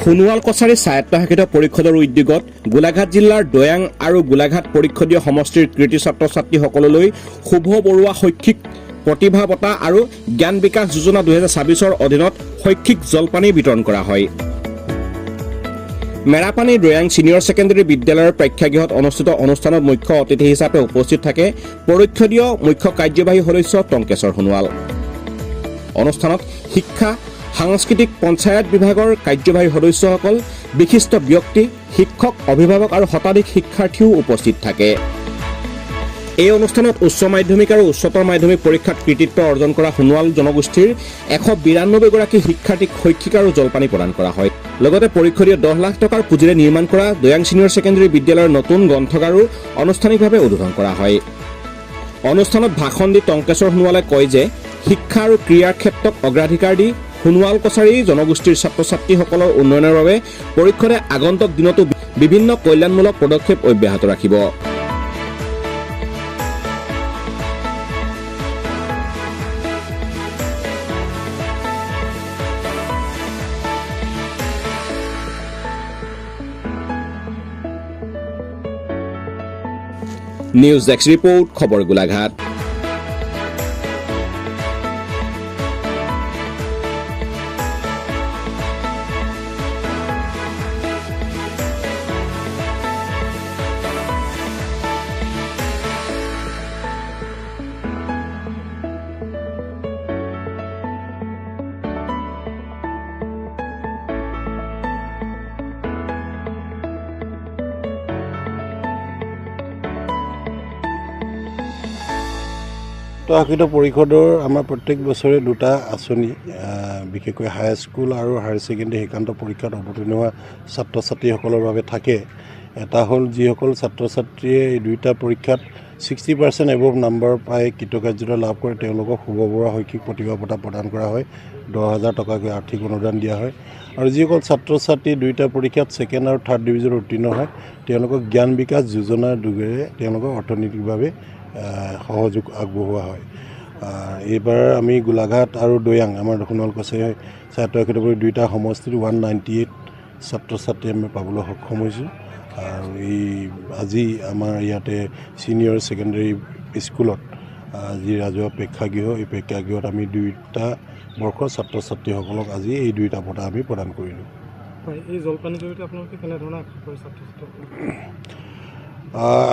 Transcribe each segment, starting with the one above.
সোণোৱাল কছাৰী স্বায়ত্তশাসিত পৰিষদৰ উদ্যোগত গোলাঘাট জিলাৰ দৈয়াং আৰু গোলাঘাট পৰিষদীয় সমষ্টিৰ কৃতি ছাত্ৰ ছাত্ৰীসকললৈ শুভ বৰুৱা শৈক্ষিক প্ৰতিভা বঁটা আৰু জ্ঞান বিকাশ যোজনা 2026ৰ অধীনত শৈক্ষিক জলপানী বিতৰণ কৰা হয়। মেৰাপানী দৈয়াং ছিনিয়ৰ ছেকেণ্ডেৰী বিদ্যালয়ৰ প্ৰেক্ষাগৃহত অনুষ্ঠিত অনুষ্ঠানত মুখ্য অতিথি হিচাপে উপস্থিত থাকে পৰিষদীয় মুখ্য কাৰ্যবাহী সদস্য টংকেশ্বৰ সোণোৱাল। অনুষ্ঠানত শিক্ষা সাংস্কৃতিক পঞ্চায়ত বিভাগৰ কাৰ্যবাহী সদস্যসকল বিশিষ্ট ব্যক্তি শিক্ষক অভিভাৱক আৰু শতাধিক শিক্ষাৰ্থীও উপস্থিত থাকে। এই অনুষ্ঠানত উচ্চ মাধ্যমিক আৰু উচ্চতৰ মাধ্যমিক পৰীক্ষাত কৃতিত্ব অৰ্জন কৰা সোণোৱাল জনগোষ্ঠীৰ 192 গৰাকী শিক্ষাৰ্থীক শৈক্ষিক আৰু জলপানী প্ৰদান কৰা হয়। লগতে পৰিষদীয় 10 লাখ টকাৰ পুঁজিৰে নিৰ্মাণ কৰা দৈয়াং ছিনিয়ৰ ছেকেণ্ডেৰী বিদ্যালয়ৰ নতুন গ্ৰন্থাগাৰো আনুষ্ঠানিকভাৱে উদ্বোধন কৰা হয়। অনুষ্ঠানত ভাষণ দি টংকেশ্বৰ সোণোৱালে কয় যে শিক্ষা আৰু ক্ৰীড়াৰ ক্ষেত্ৰত অগ্ৰাধিকাৰ দি সোণোৱাল কছাৰী জনগোষ্ঠীৰ ছাত্ৰ ছাত্ৰীসকলৰ উন্নয়নৰ বাবে পৰিষদে আগন্তুক দিনতো বিভিন্ন কল্যাণমূলক পদক্ষেপ অব্যাহত ৰাখিব। নিউজ ডেস্ক ৰিপৰ্ট খবৰ গোলাঘাট। স্বায়ত্তশাসিত পৰিষদৰ আমাৰ প্ৰত্যেক বছৰে দুটা আঁচনি বিশেষকৈ হাইস্কুল আৰু হায়াৰ ছেকেণ্ডেৰী শিক্ষান্ত পৰীক্ষাত অৱতীৰ্ণ হোৱা ছাত্ৰ ছাত্ৰীসকলৰ বাবে থাকে। এটা হ'ল যিসকল ছাত্ৰ ছাত্ৰীয়ে এই দুয়োটা পৰীক্ষাত 60% এবভ নাম্বাৰ পাই কৃতকাৰ্যতা লাভ কৰে তেওঁলোকক শুভ বৰুৱা শৈক্ষিক প্ৰতিভা বঁটা প্ৰদান কৰা হয়। 10,000 টকাকৈ আৰ্থিক অনুদান দিয়া হয়। আৰু যিসকল ছাত্ৰ ছাত্ৰী দুয়োটা পৰীক্ষাত ছেকেণ্ড আৰু থাৰ্ড ডিভিজনত উত্তীৰ্ণ হয় তেওঁলোকক জ্ঞান বিকাশ যোজনাৰ যোগেৰে তেওঁলোকক অৰ্থনৈতিকভাৱে সহযোগ আগবঢ়োৱা হয়। এইবাৰ আমি গোলাঘাট আৰু দৈয়াং আমাৰ সোণোৱাল কছাৰী স্বায়ত্তশাসিত দুয়োটা সমষ্টিত 198 ছাত্ৰ ছাত্ৰী আমি পাবলৈ সক্ষম হৈছোঁ। আৰু এই আজি আমাৰ ইয়াতে ছিনিয়ৰ ছেকেণ্ডেৰী স্কুলত যি ৰাজহুৱা প্ৰেক্ষাগৃহ এই প্ৰেক্ষাগৃহত আমি দুয়োটা বৰ্ষৰ ছাত্ৰ ছাত্ৰীসকলক আজি এই দুয়োটা বঁটা আমি প্ৰদান কৰিলোঁ। এই জলপানীৰ জৰিয়তে আপোনালোকে কেনেধৰণে আশা কৰে ছাত্ৰ ছাত্ৰীসকলক?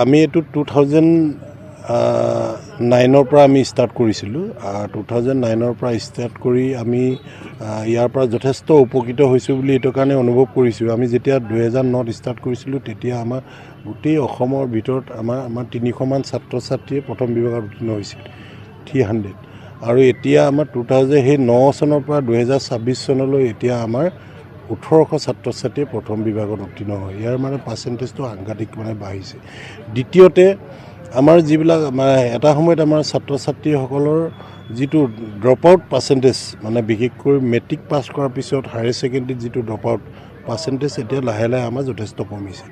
আমি এইটো 2009ৰ পৰা আমি ষ্টাৰ্ট কৰিছিলোঁ। 2009ৰ পৰা ষ্টাৰ্ট কৰি আমি ইয়াৰ পৰা যথেষ্ট উপকৃত হৈছোঁ বুলি এইটো কাৰণে অনুভৱ কৰিছোঁ। আমি যেতিয়া 2009ত ষ্টাৰ্ট কৰিছিলোঁ তেতিয়া আমাৰ গোটেই অসমৰ ভিতৰত আমাৰ 300মান ছাত্ৰ ছাত্ৰীয়ে প্ৰথম বিভাগত উত্তীৰ্ণ হৈছিল 300। আৰু এতিয়া আমাৰ 2009 চনৰ পৰা 2026 চনলৈ এতিয়া আমাৰ 1800 ছাত্ৰ ছাত্ৰীয়ে প্ৰথম বিভাগত উত্তীৰ্ণ হয়। ইয়াৰ মানে পাৰ্চেণ্টেজটো সাংঘাতিক বাঢ়িছে। দ্বিতীয়তে আমাৰ যিবিলাক এটা সময়ত আমাৰ ছাত্ৰ ছাত্ৰীসকলৰ যিটো ড্ৰপ আউট পাৰ্চেণ্টেজ বিশেষকৈ মেট্ৰিক পাছ কৰাৰ পিছত হায়াৰ ছেকেণ্ডেৰীত যিটো ড্ৰপ আউট পাৰ্চেণ্টেজ এতিয়া লাহে লাহে আমাৰ যথেষ্ট কমিছে।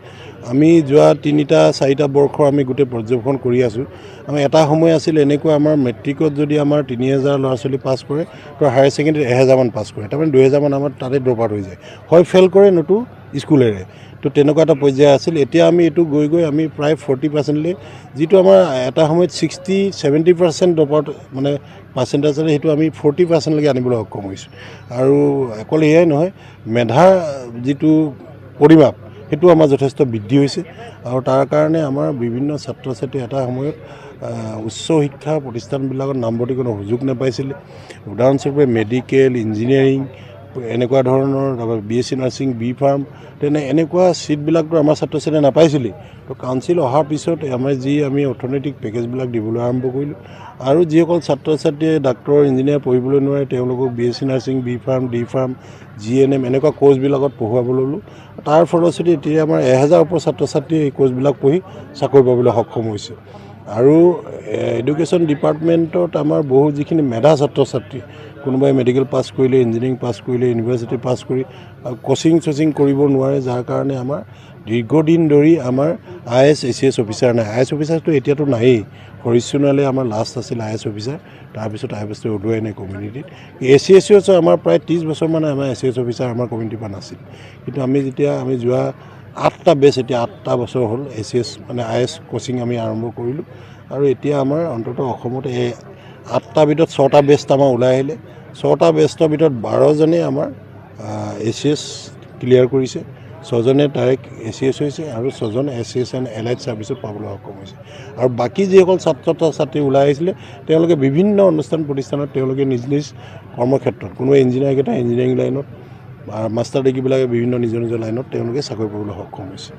আমি যোৱা 3-4 বৰ্ষ আমি গোটেই পৰ্যবেক্ষণ কৰি আছোঁ। আমাৰ এটা সময় আছিল এনেকুৱা আমাৰ মেট্ৰিকত যদি আমাৰ 3000 ল'ৰা ছোৱালী পাছ কৰে তো হায়াৰ ছেকেণ্ডেৰীত 1000মান পাছ কৰে, তাৰমানে 2000মান আমাৰ তাতে ড্ৰপ আউট হৈ যায়, হয় ফেইল কৰে নতু স্কুলেৰে। তো তেনেকুৱা এটা পৰ্যায় আছিল। এতিয়া আমি এইটো গৈ গৈ আমি প্ৰায় 40%লৈ যিটো আমাৰ এটা সময়ত 60-70% ড্ৰপ আউট পাৰ্চেণ্টেজ আছে সেইটো আমি 40%লৈকে আনিবলৈ সক্ষম হৈছোঁ। আৰু অকল এয়াই নহয়, মেধাৰ যিটো পৰিমাপ সেইটো আমাৰ যথেষ্ট বৃদ্ধি হৈছে। আৰু তাৰ কাৰণে আমাৰ বিভিন্ন ছাত্ৰ ছাত্ৰী এটা সময়ত উচ্চ শিক্ষা প্ৰতিষ্ঠানবিলাকত নামভৰ্তি কোনো সুযোগ নাপাইছিলে। উদাহৰণস্বৰূপে মেডিকেল, ইঞ্জিনিয়াৰিং এনেকুৱা ধৰণৰ BSc নাৰ্ছিং, বি ফাৰ্ম এনেকুৱা ছিটবিলাকতো আমাৰ ছাত্ৰ ছাত্ৰীয়ে নাপাইছিলেই। তো কাউন্সিল অহাৰ পিছত আমি অৰ্থনৈতিক পেকেজবিলাক দিবলৈ আৰম্ভ কৰিলোঁ। আৰু যিসকল ছাত্ৰ ছাত্ৰীয়ে ডাক্তৰ ইঞ্জিনিয়াৰ পঢ়িবলৈ নোৱাৰে তেওঁলোকক BSc nursing, B pharm, D pharm, GNM এনেকুৱা কোৰ্চবিলাকত পঢ়ুৱাব ল'লোঁ। তাৰ ফলশ্ৰুতি এতিয়া আমাৰ 1000 ওপৰ ছাত্ৰ ছাত্ৰীয়ে এই কোৰ্চবিলাক পঢ়ি চাকৰি পাবলৈ সক্ষম হৈছে। আৰু এডুকেশ্যন ডিপাৰ্টমেণ্টত আমাৰ বহু যিখিনি মেধা ছাত্ৰ ছাত্ৰী কোনোবাই মেডিকেল পাছ কৰিলে, ইঞ্জিনিয়াৰিং পাছ কৰিলে, ইউনিভাৰ্চিটি পাছ কৰি কোচিং চচিং কৰিব নোৱাৰে, যাৰ কাৰণে আমাৰ দীৰ্ঘদিন ধৰি আমাৰ IAS ACS অফিচাৰ নাই। IAS অফিচাৰটো এতিয়াতো নায়েই, হৰিশ সোণোৱালে আমাৰ লাষ্ট আছিল IAS অফিচাৰ, তাৰপিছত IAS ওলোৱাই নাই কমিউনিটিত। ACS আমাৰ প্ৰায় 30 বছৰমান আমাৰ ACS অফিচাৰ আমাৰ কমিউনিটিৰ পৰা নাছিল, কিন্তু আমি যোৱা 8টা বেচ, এতিয়া 8টা বছৰ হ'ল ACS মানে IAS কোচিং আমি আৰম্ভ কৰিলোঁ, আৰু এতিয়া আমাৰ অন্ততঃ অসমত এই 8টা ভিতৰত 6টা বেষ্ট আমাৰ ওলাই আহিলে। 6টা বেষ্টৰ ভিতৰত 12জনে আমাৰ ACS ক্লিয়াৰ কৰিছে, 6জনে ডাইৰেক্ট ACS হৈছে, আৰু 6জন ACS এণ্ড এলাইড ছাৰ্ভিচত পাবলৈ সক্ষম হৈছে। আৰু বাকী যিসকল ছাত্ৰী ওলাই আহিছিলে, তেওঁলোকে বিভিন্ন অনুষ্ঠান প্ৰতিষ্ঠানত তেওঁলোকে নিজ নিজ কৰ্মক্ষেত্ৰত, কোনোবা ইঞ্জিনিয়াৰকেইটা ইঞ্জিনিয়াৰিং লাইনত, মাষ্টাৰ ডিগ্ৰীবিলাকে বিভিন্ন নিজৰ নিজৰ লাইনত তেওঁলোকে চাকৰি পাবলৈ সক্ষম হৈছে।